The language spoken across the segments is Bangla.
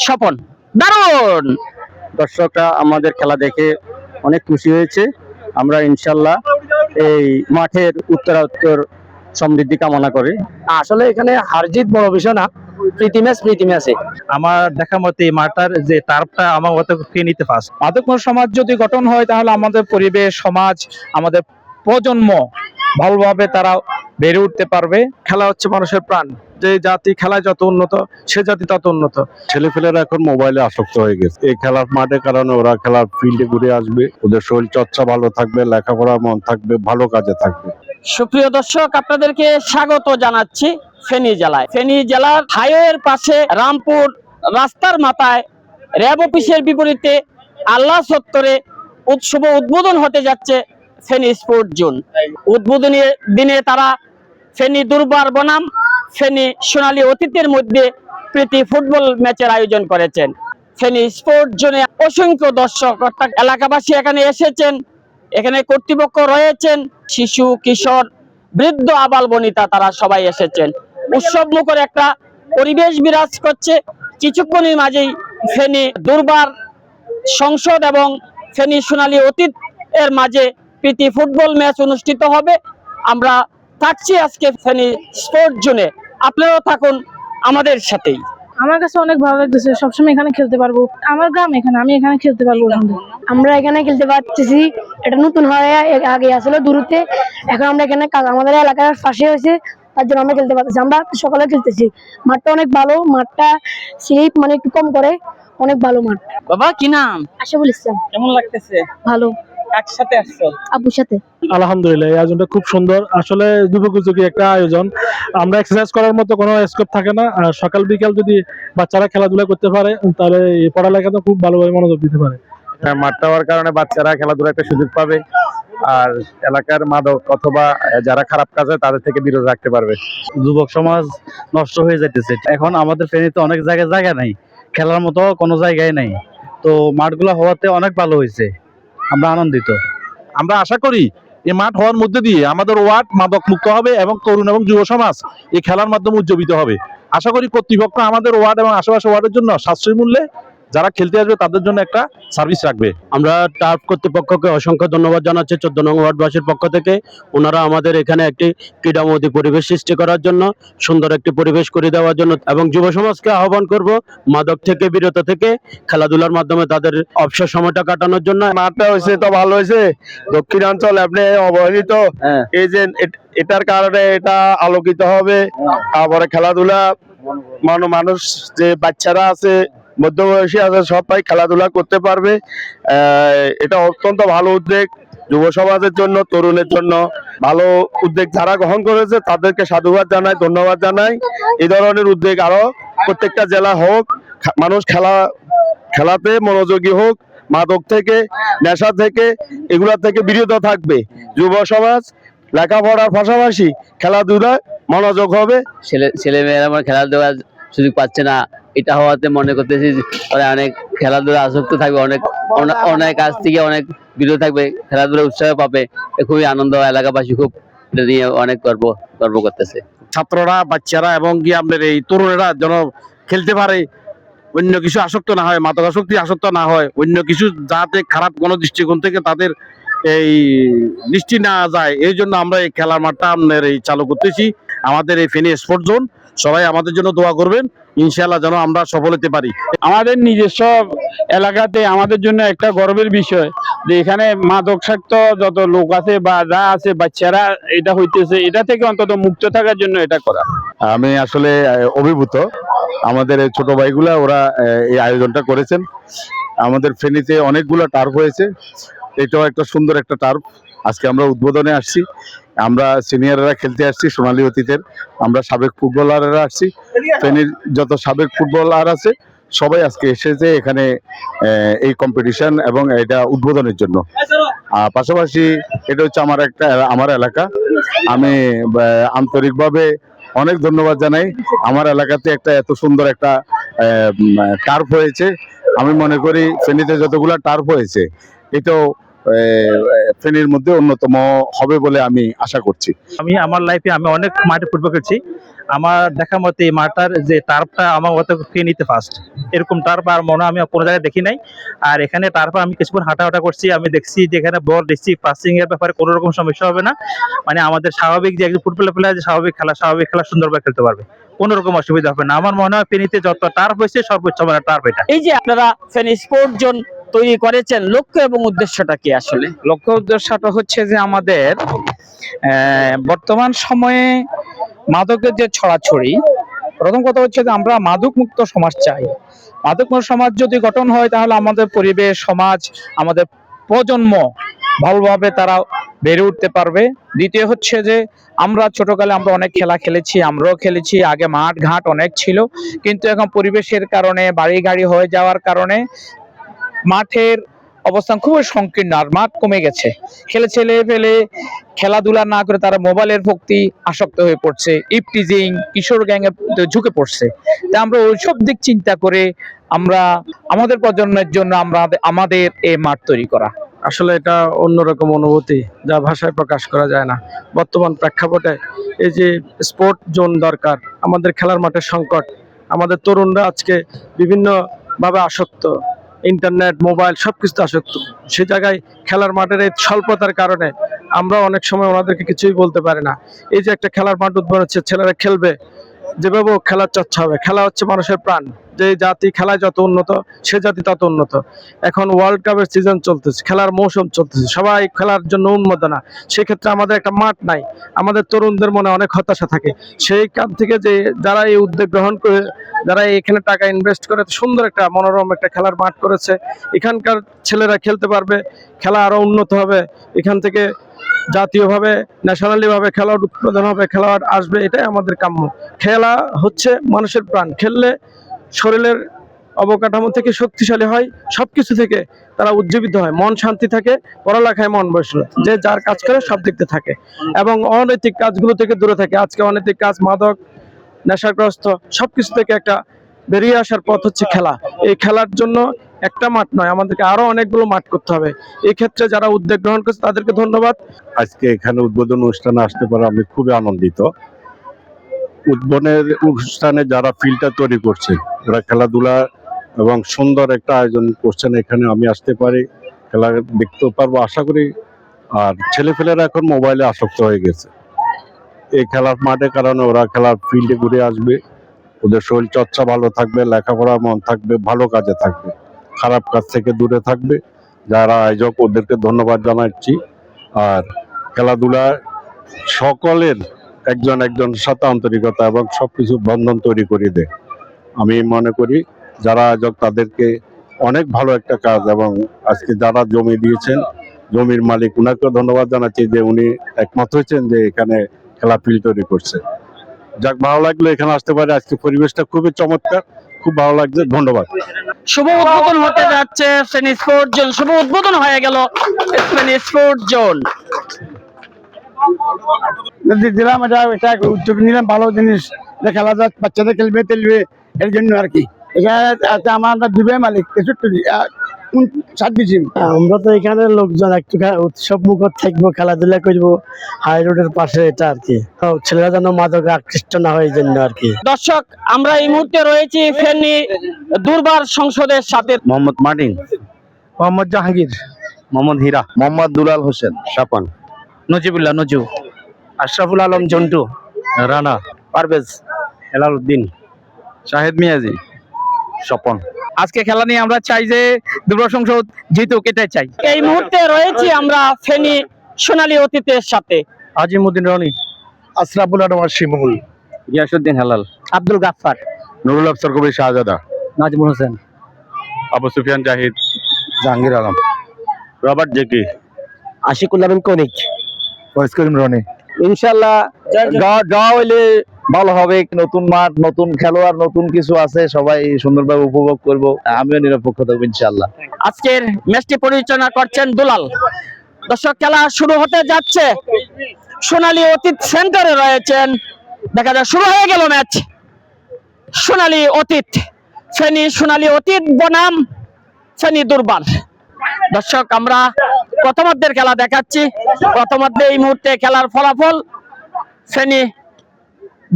স্বপন। দারুণ! দর্শকরা আমাদের খেলা দেখে অনেক খুশি হয়েছে। আমরা ইনশাল্লাহ এই মাঠের উত্তরোত্তর সমৃদ্ধি কামনা করি। আসলে এখানে হার জিত বড় বিষয় না, প্রীতি ম্যাচে। আমার দেখা মতে এই মাঠটার যে টার্ফটা আমার মতে কে নিতে ফার্স্ট। মাদকমুক্ত সমাজ যদি গঠন হয় তাহলে আমাদের পরিবেশ, সমাজ, আমাদের প্রজন্ম ভালোভাবে তারা বেড়ে উঠতে পারবে। খেলা হচ্ছে মানুষের প্রাণ। যে জাতি খেলায় যত উন্নত, সে জাতি তত উন্নত। ছেলেপেলেরা এখন মোবাইলে আসক্ত হয়ে গেছে। এই খেলার মাঠের কারণে ওরা খেলার ফিল্ডে ঘুরে আসবে, ওদের শরীর চর্চা ভালো থাকবে, লেখাপড়ার মন থাকবে, ভালো কাজে থাকবে। সুপ্রিয় দর্শক, আপনাদেরকে স্বাগত জানাচ্ছি ফেনী জেলায়। ফেনী জেলার হাইওয়ের পাশে রামপুর রাস্তার মাথায় র্যাব অফিসের বিপরীতে আল্লাহ চত্বরে উৎসব উদ্বোধন হতে যাচ্ছে ফেনী স্পোর্ট জোন। উদ্বোধনী দিনে তারা ফেনী দুর্বার বনাম ফেনী সোনালী অতীতের মধ্যে প্রীতি ফুটবল ম্যাচের আয়োজন করেছেন। ফেনী স্পোর্ট জোনে অসংখ্য দর্শক অর্থাৎ এলাকাবাসী এখানে এসেছেন। এখানে কর্তৃপক্ষ রয়েছেন, শিশু, কিশোর, বৃদ্ধ, আবাল বনিতা তারা সবাই এসেছেন। উৎসব মুখর একটা পরিবেশ বিরাজ করছে। কিছুক্ষণের মাঝেই ফেনী দুর্বার সংসদ এবং ফেনী সোনালী অতীত এর মাঝে প্রীতি ফুটবল ম্যাচ অনুষ্ঠিত হবে। আমরা থাকছি আজকে ফেনী স্পোর্ট জোনে, আপনারাও থাকুন আমাদের সাথেই। আমার কাছে অনেক ভালো লাগতেছে, সবসময় এখানে খেলতে পারবো। আমার গ্রাম এখানে, আমি এখানে খেলতে পারবো। আমরা এখানে খেলতে পারতেছি, এটা নতুন হয়, আগে আসলে দূরতে, এখন আমরা এখানে আমাদের এলাকার পাশে হয়েছে, তার জন্য আমরা খেলতে পারতেছি। আমরা সকালে খেলতেছি, মাঠটা অনেক ভালো, মাঠটা স্লিপ মানে একটু কম করে, অনেক ভালো মাঠ। বাবা কি নাম? আশাফুল ইসলাম। কেমন লাগতেছে? ভালো। একসাথে আসছো? আব্বুর সাথে। আলহামদুলিল্লাহ, এই আয়োজনটা খুব সুন্দর। আসলে যুগোপযোগী একটা আয়োজন। আমরা এক্সারসাইজ করার মতো কোনো স্কোপ থাকে না। আর সকাল বিকাল যদি বাচ্চারা খেলাধুলা করতে পারে তাহলে পড়ালেখা তো খুব ভালোভাবে মনোযোগ দিতে পারে। মাঠটা হওয়ার কারণে বাচ্চারা খেলাধুলা একটা সুযোগ পাবে, আর এলাকার মাদক অথবা যারা খারাপ কাজ হয় তাদের থেকে বিরত রাখতে পারবে। যুবক সমাজ নষ্ট হয়ে যাইতেছে। এখন আমাদের ফেনীতে অনেক জায়গা নাই, খেলার মতো কোনো জায়গায় নাই। তো মাঠগুলো হওয়াতে অনেক ভালো হয়েছে, আমরা আনন্দিত। আমরা আশা করি এই মাঠ হওয়ার মধ্যে দিয়ে আমাদের ওয়ার্ড মাদক মুক্ত হবে এবং তরুণ এবং যুব সমাজ এই খেলার মাধ্যমে উজ্জীবিত হবে। আশা করি কর্তৃপক্ষ আমাদের ওয়ার্ড এবং আশেপাশে ওয়ার্ডের জন্য সাশ্রয়ী মূল্যে যারা খেলতে আসবে তাদের জন্য একটা সার্ভিস রাখবে। আমরা টার্ফ কর্তৃপক্ষকে অসংখ্য ধন্যবাদ জানাচ্ছি 14 নং ওয়ার্ডবাসীর পক্ষ থেকে। ওনারা আমাদের এখানে একটি ক্রীড়ামোদী পরিবেশ সৃষ্টি করার জন্য, সুন্দর একটি পরিবেশ করে দেওয়ার জন্য, এবং যুব সমাজকে আহ্বান করব মাদক থেকে বিরত থেকে খেলাধুলার মাধ্যমে তাদের অবসর সময়টা কাটানোর জন্য। মাঠটা হয়েছে তো ভালো হয়েছে, দক্ষিণাঞ্চল আপনি অবহেলিত, এই যে এটার কারণে এটা আলোকিত হবে। তারপরে খেলাধুলা মানুষ যে বাচ্চারা আছে, মধ্যবয়সী আছে, সবাই খেলাধুলা করতে পারবে। এটা অত্যন্ত ভালো উদ্যোগ, যুব সমাজের জন্য, তরুণের জন্য ভালো উদ্যোগ যারা গ্রহণ করেছে তাদেরকে সাধুবাদ জানাই, ধন্যবাদ জানাই। এই ধরনের উদ্যোগ আরো প্রত্যেকটা জেলা হোক, মানুষ খেলাতে মনোযোগী হোক, মাদক থেকে, নেশা থেকে, এগুলা থেকে বিরত থাকবে। যুব সমাজ লেখাপড়ার পাশাপাশি খেলাধুলায় মনোযোগ হবে। ছেলে মেয়েরা আমার খেলাধুলার সুযোগ পাচ্ছে না, এটা হওয়াতে মনে করতেছি ওরা অনেক খেলাধুলা আসক্ত থাকবে, অনেক কাজ থেকে অনেক বিরত থাকবে, খেলাধুলা উৎসাহ পাবে। খুবই আনন্দ, এলাকাবাসী খুব এটা নিয়ে অনেক গর্ব করতেছে। ছাত্ররা, বাচ্চারা এবং কি আপনার এই তরুণেরা যেন খেলতে পারে, অন্য কিছু আসক্ত না হয়, মাদকাসক্তি আসক্ত না হয়, অন্য কিছু যাতে খারাপ কোনো দৃষ্টিকোণ থেকে তাদের এই দৃষ্টি না যায়, এই জন্য আমরা এই খেলার মাঠটা আপনার এই চালু করতেছি। আমাদের এই ফেনী স্পোর্ট জোন, সবাই আমাদের জন্য দোয়া করবেন, ইনশাআল্লাহ যেন আমরা সফল হতে পারি। আমাদের নিজস্ব এলাকাতে আমাদের জন্য একটা গর্বের বিষয় যে এখানে মাদকাসক্ত যত লোক আছে বা যা আছে বাচ্চারা এটা হইতেছে, এটা থেকে অন্তত মুক্ত থাকার জন্য এটা করা। আমি আসলে অভিভূত, আমাদের এই ছোট ভাইগুলা ওরা এই আয়োজনটা করেছেন। আমাদের ফেনীতে অনেকগুলো টার্ফ হয়েছে, এটাও একটা সুন্দর একটা টার্ফ। আজকে আমরা উদ্বোধনে আসছি, আমরা সিনিয়ররা খেলতে আসছি সোনালী অতীতের, আমরা সাবেক ফুটবলাররা আসছি, ফেনীর যত সাবেক ফুটবলার আছে সবাই আজকে এসেছে এখানে এই কম্পিটিশন এবং এটা উদ্বোধনের জন্য। পাশাপাশি এটা হচ্ছে আমার এলাকা। আমি আন্তরিকভাবে অনেক ধন্যবাদ জানাই, আমার এলাকাতে একটা এত সুন্দর একটা টার্ফ হয়েছে। আমি মনে করি ফেনীতে যতগুলা টার্ফ হয়েছে এটাও ফেনীর মধ্যে অন্যতম হবে বলে আমি আশা করছি। আমি আমার লাইফে আমি অনেক মাঠে ফুটবল খেলছি। আমার দেখা মতে এই মাঠটার যে টার্ফটা আমার মতে ফেনীতে ফার্স্ট। এরকম টার্ফ আর মনে হয় আমি কোনো জায়গায় দেখি নাই। আর এখানে টার্ফে আমি কিছুক্ষণ হাঁটাহাঁটা করছি, আমি দেখছি যে এখানে বল রিসিভ পাসিং এর ব্যাপারে কোনো রকম সমস্যা হবে না। মানে আমাদের স্বাভাবিক যে একজন ফুটবল প্লেয়ার যে স্বাভাবিক খেলা সুন্দরভাবে খেলতে পারবে, কোনো রকম অসুবিধা হবে না। আমার মনে হয় ফেনীতে যত টার্ফ হয়েছে সর্বোচ্চ মানে টার্ফ এটা। এই যে আপনারা ফেনী স্পোর্ট জোন তৈরি করেছেন, লক্ষ্য এবং উদ্দেশ্যটা কি আসলে? লক্ষ্য উদ্দেশ্যটা হচ্ছে যে আমাদের বর্তমান সময়ে মাদকের যে ছড়াছড়ি, প্রথম কথা হচ্ছে যে আমরা মাদক মুক্ত সমাজ চাই। মাদক মুক্ত সমাজ যদি গঠন হয় তাহলে আমাদের পরিবেশ, সমাজ, আমাদের প্রজন্ম ভালোভাবে তারা বেড়ে উঠতে পারবে। দ্বিতীয় হচ্ছে যে আমরা ছোটকালে আমরা অনেক খেলা খেলেছি, আমরাও খেলেছি, আগে মাঠ ঘাট অনেক ছিল, কিন্তু এখন পরিবেশের কারণে বাড়ি গাড়ি হয়ে যাওয়ার কারণে মাঠের অবস্থান খুবই সংকীর্ণ, আর মাঠ কমে গেছে। ছেলে পেলে খেলাধুলা না করে তারা মোবাইলের প্রতি আসক্ত হয়ে পড়ছে, ইপটিজিং, কিশোর গ্যাংয়ে ঝুঁকে পড়ছে। তাই আমরা ওইসব দিক চিন্তা করে আমরা আমাদের প্রজন্মের জন্য আমাদের এই মাঠ তৈরি করা। আসলে এটা অন্যরকম অনুভূতি যা ভাষায় প্রকাশ করা যায় না। বর্তমান প্রেক্ষাপটে এই যে স্পোর্ট জোন দরকার, আমাদের খেলার মাঠের সংকট, আমাদের তরুণরা আজকে বিভিন্নভাবে আসক্ত, ইন্টারনেট, মোবাইল সবকিছু আসক্ত। সে জায়গায় খেলার মাঠের এই স্বল্পতার কারণে আমরা অনেক সময় ওনাদেরকে কিছুই বলতে পারি না। এই যে একটা খেলার মাঠ উদ্বোধন হচ্ছে, ছেলেরা খেলবে, যেভাবে খেলার চর্চা হবে। খেলা হচ্ছে মানুষের প্রাণ। যে জাতি খেলায় যত উন্নত, সে জাতি তত উন্নত। এখন ওয়ার্ল্ড কাপের সিজন চলতেছে, খেলার মৌসুম চলতেছে, সবাই খেলার জন্য উন্মাদনা। সেক্ষেত্রে আমাদের একটা মাঠ নাই, আমাদের তরুণদের মনে অনেক হতাশা থাকে। সেই কান থেকে যে যারা এই উদ্যোগ গ্রহণ করে, যারা এখানে টাকা ইনভেস্ট করে সুন্দর একটা মনোরম একটা খেলার মাঠ করেছে, এখানকার ছেলেরা খেলতে পারবে, খেলা আরো উন্নত হবে। এখান থেকে জাতীয়ভাবে, ন্যাশনালি ভাবে খেলোয়াড় উৎপাদন হবে, খেলোয়াড় আসবে, এটাই আমাদের কাম্য। খেলা হচ্ছে মানুষের প্রাণ। খেললে শরীরের অবকাঠামো থেকে শক্তিশালী হয়, সবকিছু থেকে তারা উজ্জীবিত হয়, মন শান্তি থাকে, পড়ালেখায় মন বসে, যে যার কাজ করে সব দিকতে থাকে এবং অনৈতিক কাজগুলো থেকে দূরে থাকে। আজকে অনৈতিক কাজ, মাদক, নেশাগ্রস্ত সবকিছু থেকে একটা বেরিয়ে আসার পথ হচ্ছে খেলা। এই খেলার জন্য একটা মাঠ নয়, আমাদেরকে আরো অনেকগুলো মাঠ করতে হবে। এই ক্ষেত্রে যারা উদ্যোগ গ্রহণ করছে তাদেরকে ধন্যবাদ। আজকে এখানে উদ্বোধন অনুষ্ঠানে আসতে পারে আমি খুবই আনন্দিত। উদ্বোধনের অনুষ্ঠানে যারা ফিল্ডটা তৈরি করছে, ওরা খেলাধুলা এবং সুন্দর একটা আয়োজন করছেন, এখানে আমি আসতে পারি, খেলা দেখতে পারবো আশা করি। আর ছেলেপেলেরা এখন মোবাইলে আসক্ত হয়ে গেছে। এই খেলার মাঠের কারণে ওরা খেলার ফিল্ডে ঘুরে আসবে, ওদের শরীর চর্চা ভালো থাকবে, লেখাপড়া মন থাকবে, ভালো কাজে থাকবে, খারাপ কাজ থেকে দূরে থাকবে। যারা আয়োজক ওদেরকে ধন্যবাদ জানাচ্ছি। আর খেলাধুলা সকলের একজন সাথে আন্তরিকতা এবং সবকিছু বন্ধন তৈরি করে দেয়। আমি মনে করি যারা আয়োজক তাদেরকে অনেক ভালো একটা কাজ, এবং আজকে যারা জমি দিয়েছেন, জমির মালিক উনাকেও ধন্যবাদ জানাচ্ছি যে উনি একমত হয়েছেন যে এখানে খেলা ফিল্ড তৈরি করছে। যাক, ভালো লাগলো এখানে আসতে পারে। আজকে পরিবেশটা খুবই চমৎকার, খুব ভালো লাগছে। ধন্যবাদ। শুভ উদ্বোধন হতে যাচ্ছে ফেনী স্পোর্ট জোন। শুভ উদ্বোধন হয়ে গেল ফেনী স্পোর্ট জোন। দিলাম এটা উদ্যোগ নিলাম, ভালো জিনিস, খেলা যাক, বাচ্চাদের খেলবে টেলবে, এর জন্য আর কি। এখানে আমার দুবে মালিক 63 আমরা তো এখানে লোকজন একটু উৎসব মুখর থাকবো, খেলাধুলা করবো হাই রোডের পাশে, এটা আর কি। ছেলেরা যেন মাদকে আকৃষ্ট না হয়, এই জন্য আর কি। দর্শক, আমরা এই মুহূর্তে রয়েছি ফেনী দুর্বার সংসদের সাথে। মোহাম্মদ মার্টিন, মোহাম্মদ জাহাঙ্গীর, মোহাম্মদ হীরা, মোহাম্মদ দুলাল হোসেন, শাপান, নজিবুল্লাহ নজু, আশরাফুল আলম জন্টু, রানা, পারভেজ, হেলাল উদ্দিন, শাহেদ মিয়াজি, স্বপন। আজকে খেলা নিয়ে আমরা চাই যে দুর্বার সংসদ জিতুক, এটাই চাই। এই মুহূর্তে রয়েছি আমরা ফেনী সোনালী অতীতের সাথে। আজিমুদ্দিন রনি, আশরাফুল আলম শিমুল, গিয়াসউদ্দিন হেলাল, আব্দুল গাফফার, নুরুল আফসার কবির শাহজাদা, নাজমুল হোসেন, আবু সুফিয়ান জাহিদ, জাহাঙ্গীর আলম, রবার্ট জেকি, আশিকুল আমিন কনিক, ফয়েজ করিম রনি। ইনশাআল্লাহ ড্র হইলে ভালো হবে। নতুন মাঠ, নতুন খেলোয়াড়, নতুন কিছু আছে, সবাই সুন্দরভাবে উপভোগ করব। আমিও নিরপেক্ষ থাকবো ইনশাআল্লাহ। আজকের ম্যাচটি পরিচালনা করছেন দুলাল। দর্শক, খেলা শুরু হতে যাচ্ছে। সোনালী অতীত সেন্টারে রয়েছেন, দেখা যায় শুরু হয়ে গেল ম্যাচ। সোনালী অতীত, ফেনী সোনালী অতীত বনাম ফেনী দুর্বার। দর্শক, আমরা প্রথমার্ধের খেলা দেখাচ্ছি। প্রথমার্ধে এই মুহূর্তে খেলার ফলাফল ফেনী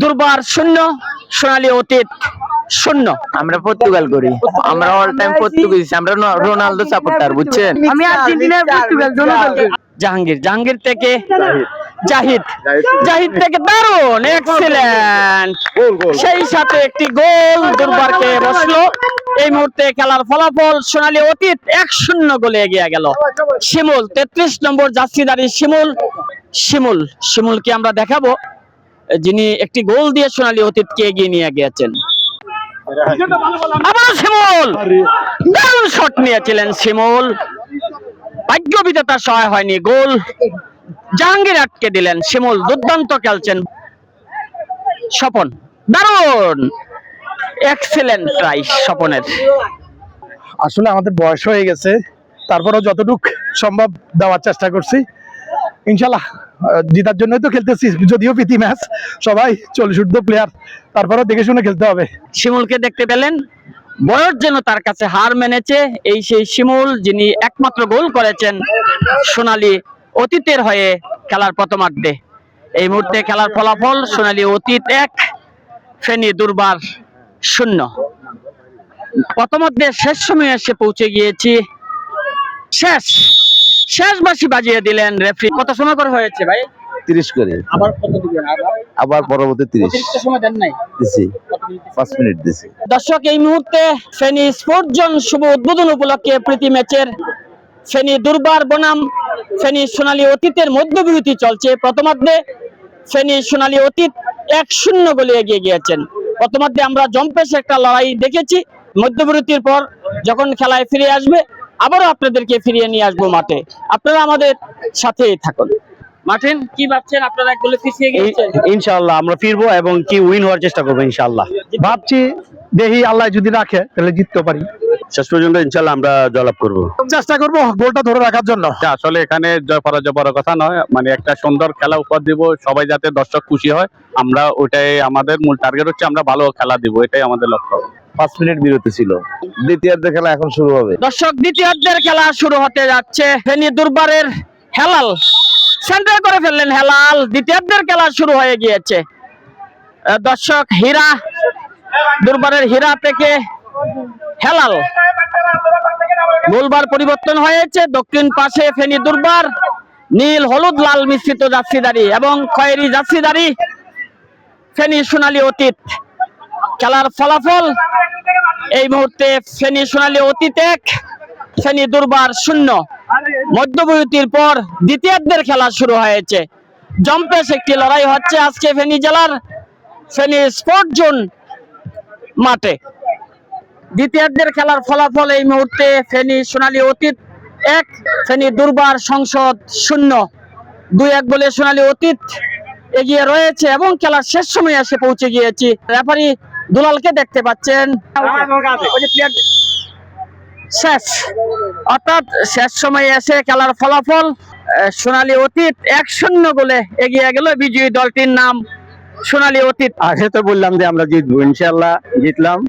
দুর্বার 0, সোনালী অতীত 0। আমরা পর্তুগাল করি, আমরা অল টাইম পর্তুগিজ, আমরা রোনালদো সাপোর্টার, বুঝছেন? আমি আর্জেন্টিনার পর্তুগাল জাহাঙ্গীর থেকে জাহিদ থেকে দারুণ, এক্সিলেন্ট, সেই সাথে একটি গোল দুর্বারকে বসলো। এই মুহূর্তে খেলার ফলাফল সোনালী অতীত 1-0 গোলে এগিয়ে গেল। শিমুল 33 নম্বর জার্সিধারী শিমুলকে আমরা দেখাবো, যিনি একটি গোল দিয়ে সোনালী অতীতকে এগিয়ে নিয়ে গিয়েছেন। আবার শিমুল দারুণ শট নিয়েছিলেন শিমুল, ভাগ্য বিধাতা সহায় হয়নি, গোল জাহাঙ্গীর আটকে দিলেন। শিমুল দুর্দান্ত খেলছেন। স্বপন দারুণ, এক্সেলেন্ট ট্রাই স্বপনের। আসলে আমাদের বয়স হয়ে গেছে, তারপরেও যতটুকু সম্ভব দেওয়ার চেষ্টা করছি। ইনশাল্লাহ জেতার জন্যই তো খেলতেছি, যদিও প্রীতি ম্যাচ, সবাই 40 প্লেয়ার, তারপরেও দেখে শুনে খেলতে হবে। শিমুলকে দেখতে পেলেন, বয়স যেন তার কাছে হার মেনেছে। এই সেই শিমুল যিনি একমাত্র গোল করেছেন সোনালী অতীতের হয়ে খেলার প্রথমার্ধে। এই মুহূর্তে খেলার ফলাফল সোনালী অতীত 1, ফেনী দুর্বার 0। প্রথমার্ধে শেষ সময়ে এসে পৌঁছে গিয়েছি। শেষ বাঁশি বাজিয়ে দিলেন রেফারি। কত সময় করে হয়েছে ভাই? 30 করে, আবার কত দিবেন? আবার পরবর্তী 30 অতিরিক্ত সময় দেন নাই? দিছি, 5 মিনিট দিছি। দর্শক, এই মুহূর্তে ফেনী স্পোর্ট জোন শুভ উদ্বোধন উপলক্ষে প্রীতি ম্যাচের ফেনী দুর্বার বনাম ফেনী সোনালী অতীতের মধ্যবিরতি চলছে। প্রথমার্ধে ফেনী সোনালী অতীত 1-0 গোলে এগিয়ে গিয়েছেন। প্রথমার্ধে আমরা জম্পেশ একটা লড়াই দেখেছি। মধ্যবিরতির পর যখন খেলায় ফিরে আসবে, আবারও আপনাদেরকে ফিরিয়ে নিয়ে আসবো মাঠে। আপনারা আমাদের সাথেই থাকুন। মার্টিন, কি ভাবছেন? আপনারা এক গোলে পিছিয়ে গিয়েছেন। ইনশাআল্লাহ আমরা ফিরবো এবং কি উইন হওয়ার চেষ্টা করবো ইনশাআল্লাহ। ভাবছি দেখি আল্লাহ যদি রাখে তাহলে জিততে পারি। শেষ পর্যন্ত ইনশাআল্লাহ আমরা জয়লাভ করবো, চেষ্টা করবো গোলটা ধরে রাখার জন্য। আসলে এখানে জয় পরাজয় বড় কথা নয়, মানে একটা সুন্দর খেলা উপহার দিব, সবাই যাতে দর্শক খুশি হয়, আমরা ওটাই আমাদের মূল টার্গেট হচ্ছে, আমরা ভালো খেলা দিব, এটাই আমাদের লক্ষ্য। 5 মিনিট বিরতি ছিল, দ্বিতীয়ার্ধের খেলা এখন শুরু হবে। দর্শক, দ্বিতীয়ার্ধের খেলা শুরু হতে যাচ্ছে। ফেনী দুর্বারের হেলাল সেন্টার করে ফেললেন হেলাল। দ্বিতীয়ার্ধের খেলা শুরু হয়ে গিয়েছে। দর্শক, হীরা দুর্বারের হীরা থেকে হেলাল, গোলবার পরিবর্তন হয়েছে। দক্ষিণ পাশে ফেনী দুর্বার নীল হলুদ লাল মিশ্রিত জার্সিধারী এবং খয়েরি জার্সিধারী ফেনী সোনালী অতীত। খেলার ফলাফল এই মুহূর্তে ফেনী সোনালী অতীত 1, ফেনী দুর্বার 0। মধ্যবিরতির পর দ্বিতীয়ার্ধের খেলা শুরু হয়েছে। জম্পেশ একটি লড়াই হচ্ছে আজকে ফেনী জেলার ফেনী স্পোর্ট জোন মাঠে। দ্বিতীয়ার্ধের খেলার ফলাফল এই মুহূর্তে ফেনী সোনালী অতীত 1, ফেনী দুর্বার সংসদ 0। 2-1 গোলে সোনালী অতীত এগিয়ে রয়েছে এবং খেলার শেষ সময়ে এসে পৌঁছে গিয়েছি। রেফারি দুলালকে দেখতে পাচ্ছেন। অর্থাৎ শেষ সময়ে এসে খেলার ফলাফল সোনালী অতীত 1-0 গোলে এগিয়ে গেল। বিজয়ী দলটির নাম সোনালী অতীত। আগে তো বললাম যে আমরা জিতবো, ইনশাআল্লাহ জিতলাম।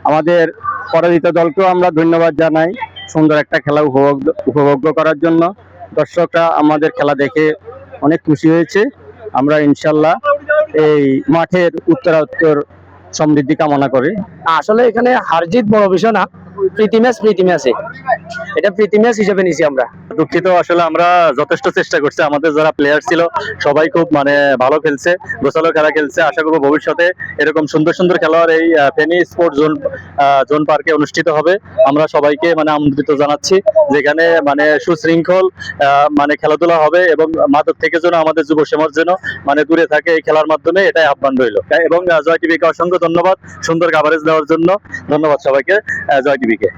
আমাদের পরাজিত দলকেও আমরা ধন্যবাদ জানাই সুন্দর একটা খেলা উপভোগ করার জন্য। দর্শকরা আমাদের খেলা দেখে অনেক খুশি হয়েছে। আমরা ইনশাআল্লাহ এই মাঠের উত্তর সমৃদ্ধি কামনা করি। আসলে এখানে হার জিত বড় বিষয় না, প্রীতি ম্যাচে এটা প্রীতি ম্যাচ হিসেবে নিছি আমরা। দুঃখিত, আসলে আমরা যথেষ্ট চেষ্টা করছি, আমাদের যারা প্লেয়ার ছিল সবাই খুব ভালো খেলছে, গোছালো খেলা খেলছে। আশা করবো ভবিষ্যতে এরকম সুন্দর সুন্দর খেলোয়াড় এই ফেনী স্পোর্ট জোন পার্কে অনুষ্ঠিত হবে। আমরা সবাইকে আমন্ত্রিত জানাচ্ছি, যেখানে সুশৃঙ্খল খেলাধুলা হবে এবং মাদক থেকে যেন আমাদের যুব সমাজ যেন দূরে থাকে এই খেলার মাধ্যমে, এটাই আহ্বান রইল। এবং জয় টিভিকে অসংখ্য ধন্যবাদ সুন্দর কভারেজ দেওয়ার জন্য। ধন্যবাদ সবাইকে, জয় টিভিকে।